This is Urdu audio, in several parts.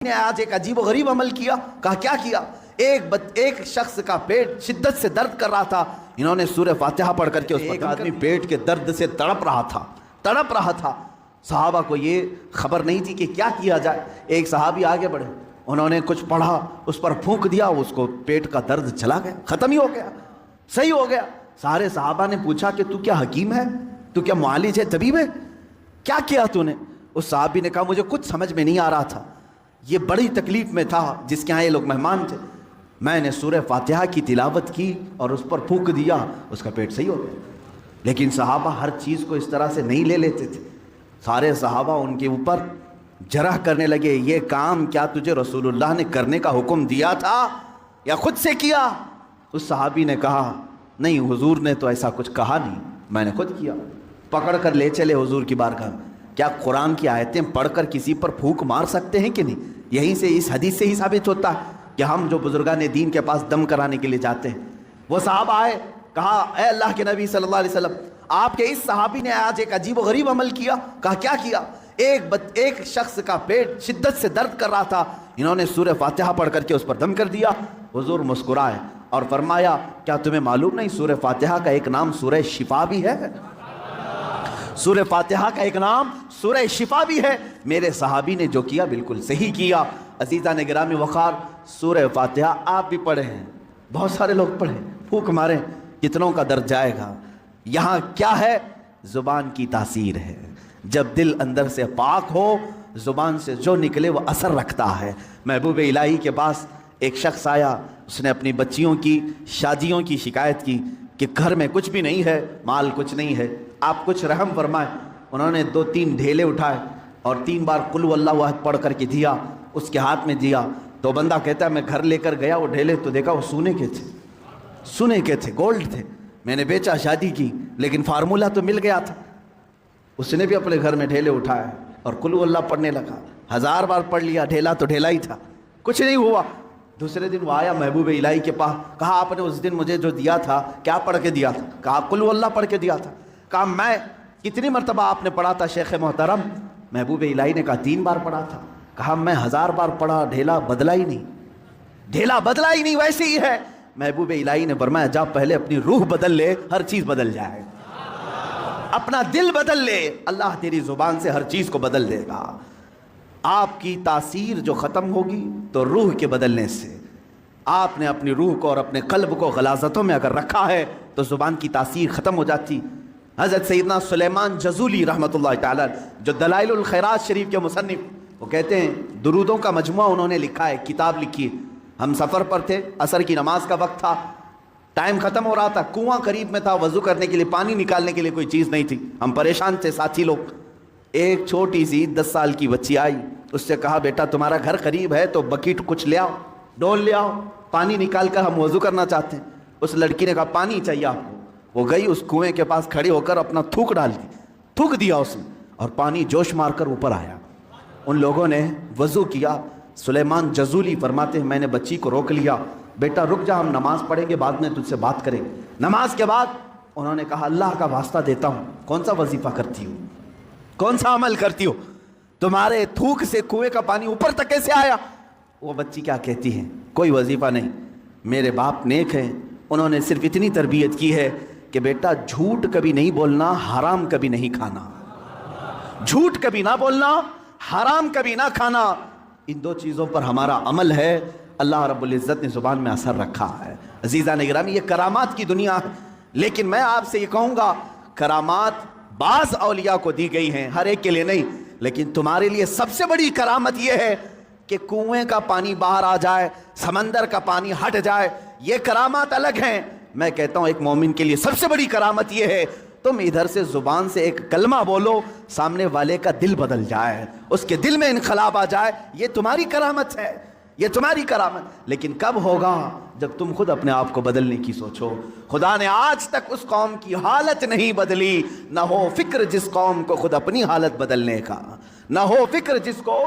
نے آج ایک عجیب و غریب عمل کیا. کہا کیا کیا؟ ایک شخص کا پیٹ شدت سے درد کر رہا تھا. انہوں نے سورہ فاتحہ پڑھ کر کے اس پر ایک آدمی پیٹ کے درد سے تڑپ رہا تھا. صحابہ کو یہ خبر نہیں تھی کہ کیا کیا جائے. ایک صحابی آگے بڑھے, انہوں نے کچھ پڑھا, اس پر پھونک دیا, اس کو پیٹ کا درد چلا گیا, ختم ہی ہو گیا, صحیح ہو گیا. سارے صحابہ نے پوچھا کہ تو کیا حکیم ہے, تو کیا معالج ہے, طبیب ہے, کیا کیا تو نے؟ اس صحابی نے کہا مجھے کچھ سمجھ میں نہیں آ رہا تھا, یہ بڑی تکلیف میں تھا, جس کے ہاں یہ لوگ مہمان تھے, میں نے سورہ فاتحہ کی تلاوت کی اور اس پر پھونک دیا, اس کا پیٹ صحیح ہو گیا. لیکن صحابہ ہر چیز کو اس طرح سے نہیں لے لیتے تھے. سارے صحابہ ان کے اوپر جرح کرنے لگے, یہ کام کیا تجھے رسول اللہ نے کرنے کا حکم دیا تھا یا خود سے کیا؟ اس صحابی نے کہا نہیں, حضور نے تو ایسا کچھ کہا نہیں, میں نے خود کیا. پکڑ کر لے چلے حضور کی بارگاہ میں. کیا قرآن کی آیتیں پڑھ کر کسی پر پھونک مار سکتے ہیں کہ نہیں؟ یہیں سے, اس حدیث سے ہی ثابت ہوتا ہے کہ ہم جو بزرگان دین کے پاس دم کرانے کے لیے جاتے ہیں. وہ صحابہ آئے, کہا اے اللہ کے نبی صلی اللہ علیہ وسلم, آپ کے اس صحابی نے آج ایک عجیب و غریب عمل کیا. کہا کیا کیا؟ ایک شخص کا پیٹ شدت سے درد کر رہا تھا, انہوں نے سورہ فاتحہ پڑھ کر کے اس پر دم کر دیا. حضور مسکرائے اور فرمایا کیا تمہیں معلوم نہیں سورہ فاتحہ کا ایک نام سورہ شفا بھی ہے؟ سورہ فاتحہ کا ایک نام سورہ شفا بھی ہے. میرے صحابی نے جو کیا بالکل صحیح کیا. عزیزان گرامی وقار, سورہ فاتحہ آپ بھی پڑھے ہیں, بہت سارے لوگ پڑھیں, پھونک ماریں, کتنوں کا درد جائے گا. یہاں کیا ہے؟ زبان کی تاثیر ہے. جب دل اندر سے پاک ہو, زبان سے جو نکلے وہ اثر رکھتا ہے. محبوب الہی کے پاس ایک شخص آیا, اس نے اپنی بچیوں کی شادیوں کی شکایت کی کہ گھر میں کچھ بھی نہیں ہے, مال کچھ نہیں ہے, آپ کچھ رحم فرمائیں. انہوں نے 2-3 ڈھیلے اٹھائے اور 3 بار قل هو اللہ احد پڑھ کر کے دیا, اس کے ہاتھ میں دیا. تو بندہ کہتا ہے میں گھر لے کر گیا, وہ ڈھیلے تو دیکھا وہ سونے کے تھے, گولڈ تھے. میں نے بیچا, شادی کی, لیکن فارمولہ تو مل گیا تھا. اس نے بھی اپنے گھر میں ڈھیلے اٹھائے اور قل هو اللہ پڑھنے لگا. 1000 بار پڑھ لیا, ڈھیلا تو ڈھیلا ہی تھا, کچھ نہیں ہوا. دوسرے دن وہ آیا محبوب الہی کے پاس, کہا آپ نے اس دن مجھے جو دیا تھا کیا پڑھ کے دیا تھا؟ کہا قل هو اللہ پڑھ کے دیا تھا. کہا میں کتنی مرتبہ آپ نے پڑھا تھا شیخ محترم؟ محبوب الہی نے کہا 3 بار پڑھا تھا. کہا میں 1000 بار پڑھا, ڈھیلا بدلا ہی نہیں, ویسے ہی ہے. محبوب الہی نے فرمایا جا پہلے اپنی روح بدل لے, ہر چیز بدل جائے. اپنا دل بدل لے, اللہ تیری زبان سے ہر چیز کو بدل دے گا. آپ کی تاثیر جو ختم ہوگی تو روح کے بدلنے سے. آپ نے اپنی روح کو اور اپنے قلب کو غلاظتوں میں اگر رکھا ہے تو زبان کی تاثیر ختم ہو جاتی. حضرت سیدنا سلیمان جزولی رحمۃ اللہ تعالی جو دلائل الخیرات شریف کے مصنف, وہ کہتے ہیں درودوں کا مجموعہ انہوں نے لکھا ہے, کتاب لکھی ہے. ہم سفر پر تھے, عصر کی نماز کا وقت تھا, ٹائم ختم ہو رہا تھا, کنواں قریب میں تھا, وضو کرنے کے لیے پانی نکالنے کے لیے کوئی چیز نہیں تھی. ہم پریشان تھے ساتھی لوگ. ایک چھوٹی سی 10 سال کی بچی آئی, اس سے کہا بیٹا تمہارا گھر قریب ہے تو بکیٹ کچھ لے آؤ, ڈول لے آؤ, پانی نکال کر ہم وضو کرنا چاہتے ہیں. اس لڑکی نے کہا پانی چاہیے آپ کو. وہ گئی, اس کنویں کے پاس کھڑی ہو کر اپنا تھوک ڈال دی, تھوک دیا اس نے, اور پانی جوش مار کر اوپر آیا. ان لوگوں نے وضو کیا. سلیمان جزولی فرماتے ہیں میں نے بچی کو روک لیا, بیٹا رک جا, ہم نماز پڑھیں گے, بعد میں تجھ سے بات کریں گے. نماز کے بعد انہوں نے کہا اللہ کا واسطہ دیتا ہوں, کون سا وظیفہ کرتی ہو, کون سا عمل کرتی ہو, تمہارے تھوک سے کنویں کا پانی اوپر تک کیسے آیا؟ وہ بچی کیا کہتی ہے, کوئی وظیفہ نہیں, میرے باپ نیک ہیں, انہوں نے صرف اتنی تربیت کی ہے کہ بیٹا جھوٹ کبھی نہیں بولنا, حرام کبھی نہیں کھانا. جھوٹ کبھی نہ بولنا, حرام کبھی نہ کھانا, ان 2 چیزوں پر ہمارا عمل ہے. اللہ رب العزت نے زبان میں اثر رکھا ہے. عزیزان گرامی, یہ کرامات کی دنیا ہے, لیکن میں آپ سے یہ کہوں گا کرامات بعض اولیاء کو دی گئی ہیں, ہر ایک کے لیے نہیں. لیکن تمہارے لیے سب سے بڑی کرامت یہ ہے کہ کنویں کا پانی باہر آ جائے, سمندر کا پانی ہٹ جائے. یہ کرامات الگ ہیں. میں کہتا ہوں ایک مومن کے لیے سب سے بڑی کرامت یہ ہے تم ادھر سے زبان سے ایک کلمہ بولو, سامنے والے کا دل بدل جائے, اس کے دل میں انقلاب آ جائے. یہ تمہاری کرامت ہے, یہ تمہاری کرامت. لیکن کب ہوگا؟ جب تم خود اپنے آپ کو بدلنے کی سوچو. خدا نے آج تک اس قوم کی حالت نہیں بدلی, نہ ہو فکر جس قوم کو خود اپنی حالت بدلنے کا, نہ ہو فکر جس کو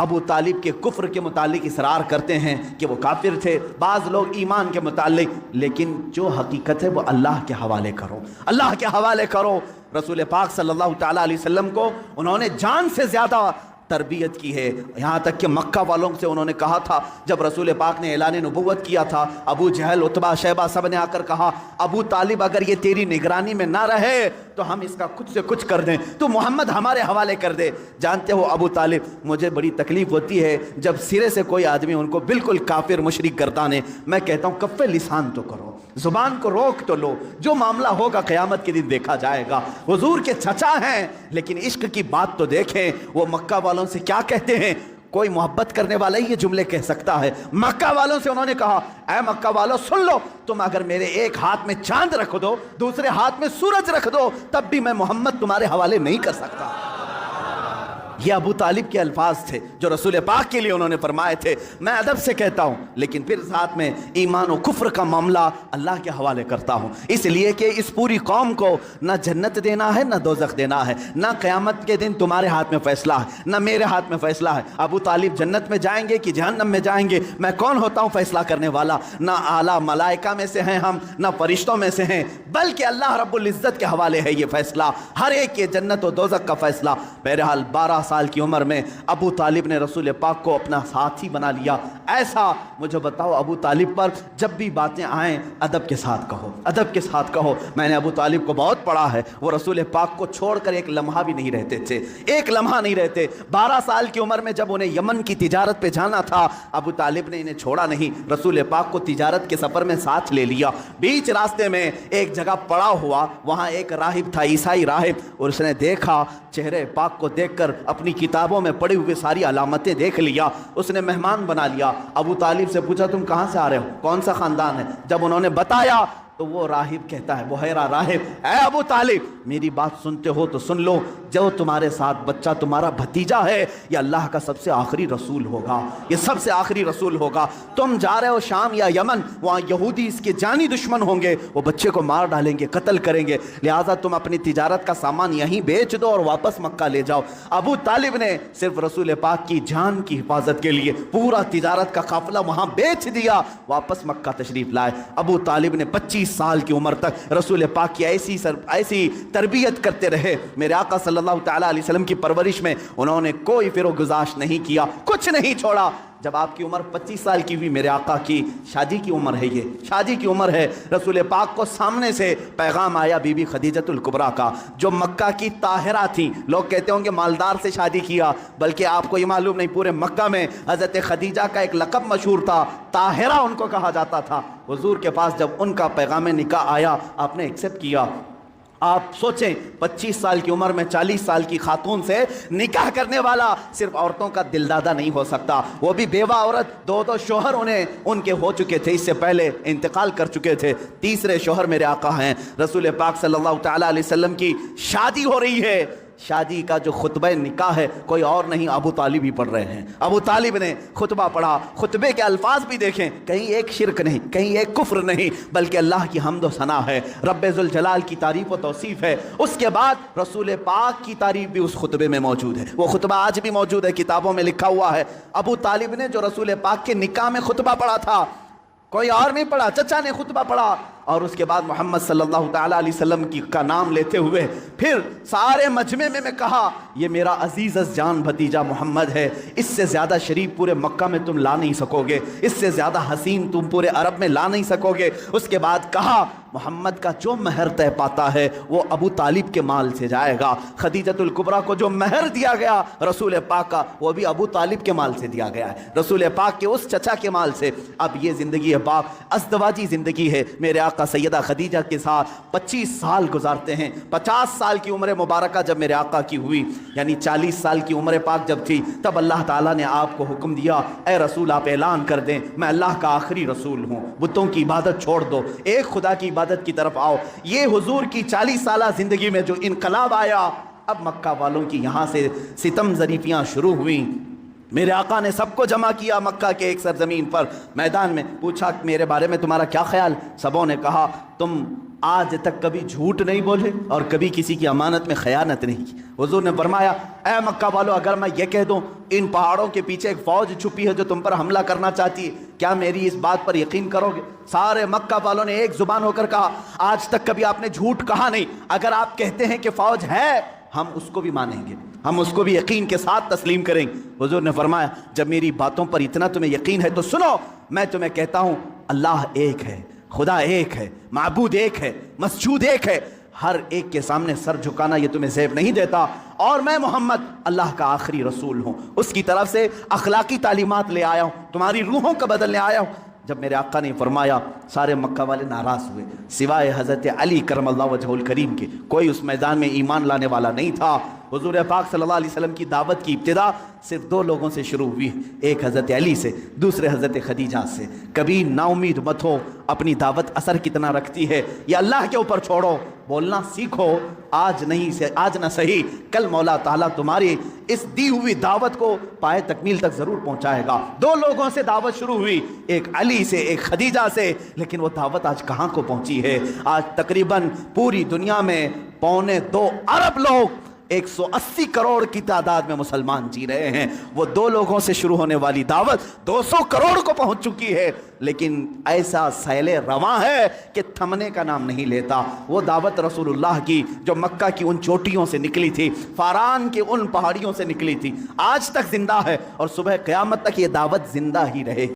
ابو طالب کے کفر کے متعلق اصرار کرتے ہیں کہ وہ کافر تھے، بعض لوگ ایمان کے متعلق، لیکن جو حقیقت ہے وہ اللہ کے حوالے کرو، اللہ کے حوالے کرو۔ رسول پاک صلی اللہ تعالیٰ علیہ وسلم کو انہوں نے جان سے زیادہ تربیت کی ہے، یہاں تک کہ مکہ والوں سے انہوں نے کہا تھا، جب رسول پاک نے اعلان نبوت کیا تھا، ابو جہل، عتبہ، شیبہ سب نے آ کر کہا ابو طالب اگر یہ تیری نگرانی میں نہ رہے تو ہم اس کا کچھ سے کچھ کر دیں، تو محمد ہمارے حوالے کر دے۔ جانتے ہو ابو طالب، مجھے بڑی تکلیف ہوتی ہے جب سرے سے کوئی آدمی ان کو بالکل کافر مشرک گردانے، میں کہتا ہوں کف لسان تو کرو، زبان کو روک تو لو، جو معاملہ ہوگا قیامت کے دن دیکھا جائے گا۔ حضور کے چچا ہیں لیکن عشق کی بات تو دیکھیں، وہ مکہ والوں سے کیا کہتے ہیں؟ کوئی محبت کرنے والا ہی یہ جملے کہہ سکتا ہے۔ مکہ والوں سے انہوں نے کہا اے مکہ والوں سن لو، تم اگر میرے ایک ہاتھ میں چاند رکھ دو، دوسرے ہاتھ میں سورج رکھ دو، تب بھی میں محمد تمہارے حوالے نہیں کر سکتا۔ یہ ابو طالب کے الفاظ تھے جو رسول پاک کے لیے انہوں نے فرمائے تھے۔ میں ادب سے کہتا ہوں لیکن پھر ساتھ میں ایمان و کفر کا معاملہ اللہ کے حوالے کرتا ہوں، اس لیے کہ اس پوری قوم کو نہ جنت دینا ہے نہ دوزخ دینا ہے، نہ قیامت کے دن تمہارے ہاتھ میں فیصلہ ہے نہ میرے ہاتھ میں فیصلہ ہے۔ ابو طالب جنت میں جائیں گے کہ جہنم میں جائیں گے، میں کون ہوتا ہوں فیصلہ کرنے والا؟ نہ اعلیٰ ملائکہ میں سے ہیں ہم، نہ فرشتوں میں سے ہیں، بلکہ اللہ رب العزت کے حوالے ہے یہ فیصلہ، ہر ایک کے جنت و دوزخ کا فیصلہ۔ بہرحال 12 سال کی عمر میں ابو طالب نے رسول پاک کو اپنا ساتھی بنا لیا۔ ایسا مجھے بتاؤ ابو طالب پر جب بھی باتیں آئیں ادب کے ساتھ کہو، ادب کے ساتھ کہو۔ میں نے ابو طالب کو بہت پڑھا ہے، وہ رسول پاک کو چھوڑ کر ایک لمحہ بھی نہیں رہتے تھے، ایک لمحہ نہیں رہتے۔ 12 سال کی عمر میں جب انہیں یمن کی تجارت پہ جانا تھا، ابو طالب نے انہیں چھوڑا نہیں، رسول پاک کو تجارت کے سفر میں ساتھ لے لیا۔ بیچ راستے میں ایک جگہ پڑا ہوا، وہاں ایک راہب تھا، عیسائی راہب، اور اس نے دیکھا، چہرے پاک کو دیکھ کر اپنی کتابوں میں پڑھی ہوئے ساری علامتیں دیکھ لیا، اس نے مہمان بنا لیا۔ ابو طالب سے پوچھا تم کہاں سے آ رہے ہو، کون سا خاندان ہے؟ جب انہوں نے بتایا تو وہ راہب کہتا ہے، بحیرہ راہب، اے ابو طالب میری بات سنتے ہو تو سن لو، جو تمہارے ساتھ بچہ تمہارا بھتیجا ہے یہ اللہ کا سب سے آخری رسول ہوگا، یہ سب سے آخری رسول ہوگا۔ تم جا رہے ہو شام یا یمن، وہاں یہودی اس کے جانی دشمن ہوں گے، وہ بچے کو مار ڈالیں گے، قتل کریں گے، لہٰذا تم اپنی تجارت کا سامان یہیں بیچ دو اور واپس مکہ لے جاؤ۔ ابو طالب نے صرف رسول پاک کی جان کی حفاظت کے لیے پورا تجارت کا قافلہ وہاں بیچ دیا، واپس مکہ تشریف لائے۔ ابو طالب نے 25 سال کی عمر تک رسول پاک کی ایسی تربیت کرتے رہے۔ میرے آقا صلی اللہ تعالیٰ علیہ وسلم کی پرورش میں انہوں نے کوئی فر و گزاش نہیں کیا، کچھ نہیں چھوڑا۔ جب آپ کی عمر 25 سال کی ہوئی، میرے آقا کی شادی کی عمر ہے، یہ شادی کی عمر ہے، رسول پاک کو سامنے سے پیغام آیا بی بی خدیجۃ الکبریٰ کا، جو مکہ کی طاہرہ تھی۔ لوگ کہتے ہوں کہ مالدار سے شادی کیا، بلکہ آپ کو یہ معلوم نہیں، پورے مکہ میں حضرت خدیجہ کا ایک لقب مشہور تھا، طاہرہ ان کو کہا جاتا تھا۔ حضور کے پاس جب ان کا پیغام نکاح آیا، آپ نے ایکسیپٹ کیا۔ آپ سوچیں 25 سال کی عمر میں 40 سال کی خاتون سے نکاح کرنے والا صرف عورتوں کا دلدادہ نہیں ہو سکتا، وہ بھی بیوہ عورت، 2 شوہر ان کے ہو چکے تھے، اس سے پہلے انتقال کر چکے تھے، تیسرے شوہر میرے آقا ہیں۔ رسول پاک صلی اللہ تعالیٰ علیہ وسلم کی شادی ہو رہی ہے، شادی کا جو خطبہ نکاح ہے کوئی اور نہیں، ابو طالب ہی پڑھ رہے ہیں۔ ابو طالب نے خطبہ پڑھا، خطبے کے الفاظ بھی دیکھیں، کہیں ایک شرک نہیں، کہیں ایک کفر نہیں، بلکہ اللہ کی حمد و ثنا ہے، رب ذوالجلال کی تعریف و توصیف ہے۔ اس کے بعد رسول پاک کی تعریف بھی اس خطبے میں موجود ہے، وہ خطبہ آج بھی موجود ہے، کتابوں میں لکھا ہوا ہے۔ ابو طالب نے جو رسول پاک کے نکاح میں خطبہ پڑھا تھا، کوئی اور نہیں پڑھا، چچا نے خطبہ پڑھا، اور اس کے بعد محمد صلی اللہ تعالیٰ علیہ وسلم کا نام لیتے ہوئے پھر سارے مجمع میں کہا یہ میرا عزیز از جان بھتیجا محمد ہے، اس سے زیادہ شریف پورے مکہ میں تم لا نہیں سکو گے، اس سے زیادہ حسین تم پورے عرب میں لا نہیں سکو گے۔ اس کے بعد کہا محمد کا جو مہر طے پاتا ہے وہ ابو طالب کے مال سے جائے گا، خدیجۃ الکبریٰ کو جو مہر دیا گیا رسول پاک کا وہ بھی ابو طالب کے مال سے دیا گیا ہے، رسول پاک کے اس چچا کے مال سے۔ اب یہ زندگی ہے پاک ازدواجی زندگی ہے، میرے آقا سیدہ خدیجہ کے ساتھ 25 سال گزارتے ہیں۔ 50 سال کی عمر مبارکہ جب میرے آقا کی ہوئی، یعنی 40 سال کی عمر پاک جب تھی، تب اللہ تعالیٰ نے آپ کو حکم دیا اے رسول آپ اعلان کر دیں میں اللہ کا آخری رسول ہوں، بتوں کی عبادت چھوڑ دو، ایک خدا کی عبادت کی طرف آؤ۔ یہ حضور کی 40 سالہ زندگی میں جو انقلاب آیا، اب مکہ والوں کی یہاں سے ستم ظریفیاں شروع ہوئیں۔ میرے آقا نے سب کو جمع کیا مکہ کے ایک سرزمین پر میدان میں، پوچھا میرے بارے میں تمہارا کیا خیال؟ سبوں نے کہا تم آج تک کبھی جھوٹ نہیں بولے اور کبھی کسی کی امانت میں خیانت نہیں کی۔ حضور نے فرمایا اے مکہ والو، اگر میں یہ کہہ دوں ان پہاڑوں کے پیچھے ایک فوج چھپی ہے جو تم پر حملہ کرنا چاہتی ہے، کیا میری اس بات پر یقین کرو گے؟ سارے مکہ والوں نے ایک زبان ہو کر کہا آج تک کبھی آپ نے جھوٹ کہا نہیں، اگر آپ کہتے ہیں کہ فوج ہے ہم اس کو بھی مانیں گے، ہم اس کو بھی یقین کے ساتھ تسلیم کریں گے۔ حضور نے فرمایا جب میری باتوں پر اتنا تمہیں یقین ہے تو سنو، میں تمہیں کہتا ہوں اللہ ایک ہے، خدا ایک ہے، معبود ایک ہے، مسجود ایک ہے، ہر ایک کے سامنے سر جھکانا یہ تمہیں زیب نہیں دیتا، اور میں محمد اللہ کا آخری رسول ہوں، اس کی طرف سے اخلاقی تعلیمات لے آیا ہوں، تمہاری روحوں کا بدلنے آیا ہوں۔ جب میرے آقا نے فرمایا سارے مکہ والے ناراض ہوئے، سوائے حضرت علی کرم اللہ وجہہ الکریم کے کوئی اس میدان میں ایمان لانے والا نہیں تھا۔ حضور پاک صلی اللہ علیہ وسلم کی دعوت کی ابتدا صرف دو لوگوں سے شروع ہوئی، ایک حضرت علی سے، دوسرے حضرت خدیجہ سے۔ کبھی نا امید مت ہو، اپنی دعوت اثر کتنا رکھتی ہے یہ اللہ کے اوپر چھوڑو، بولنا سیکھو، آج نہ صحیح کل مولا تعالیٰ تمہاری اس دی ہوئی دعوت کو پائے تکمیل تک ضرور پہنچائے گا۔ دو لوگوں سے دعوت شروع ہوئی، ایک علی سے ایک خدیجہ سے، لیکن وہ دعوت آج کہاں کو پہنچی ہے؟ آج تقریباً پوری دنیا میں 2.25 ارب لوگ 180 کروڑ کی تعداد میں مسلمان جی رہے ہیں، وہ دو لوگوں سے شروع ہونے والی دعوت 200 کروڑ کو پہنچ چکی ہے، لیکن ایسا سیل رواں ہے کہ تھمنے کا نام نہیں لیتا۔ وہ دعوت رسول اللہ کی جو مکہ کی ان چوٹیوں سے نکلی تھی، فاران کے ان پہاڑیوں سے نکلی تھی، آج تک زندہ ہے اور صبح قیامت تک یہ دعوت زندہ ہی رہے۔